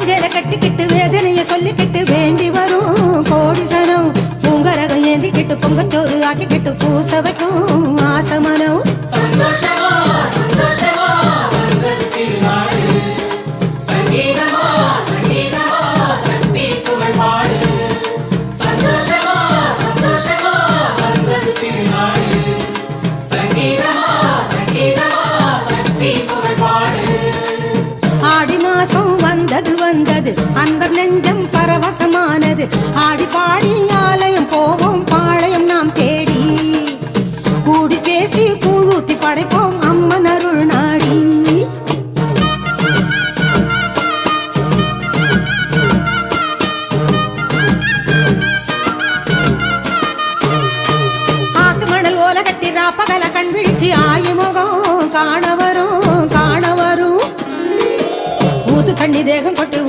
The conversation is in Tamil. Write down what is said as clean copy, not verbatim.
மஞ்சளை கட்டிக்கிட்டு வேதனைய சொல்லிக்கிட்டு வேண்டி வரும் கோடிசனம் பூங்கரகம் ஏந்திக்கிட்டு பொங்கச்சோறு ஆக்கிக்கிட்டு பூச வைக்கும் ஆசமனம் சந்தோஷமா சந்தோஷமா வந்தது திருநாடு சங்கீதமா சங்கீதமா சக்தி புகழ் பாடு சந்தோஷமா சந்தோஷமா வந்தது திருநாடு சங்கீதமா சங்கீதமா சக்தி புகழ் பாடு ஆடி மாசம் வந்தது அன்பர் நெஞ்சம் பரவசமானது ஆடி பாடி ஆலயம் போவோம் பாளையம் நாம் தேடி கூடி பேசி கூழூத்தி படைப்போம் அம்மன் அருள் நாடி ஆத்து மணல் ஓல கட்டி ராப்பகல கண் விழிச்சு ஆயுமுகம் காண வரும் ஊத்து கண்ணி தேகம் கொட்டு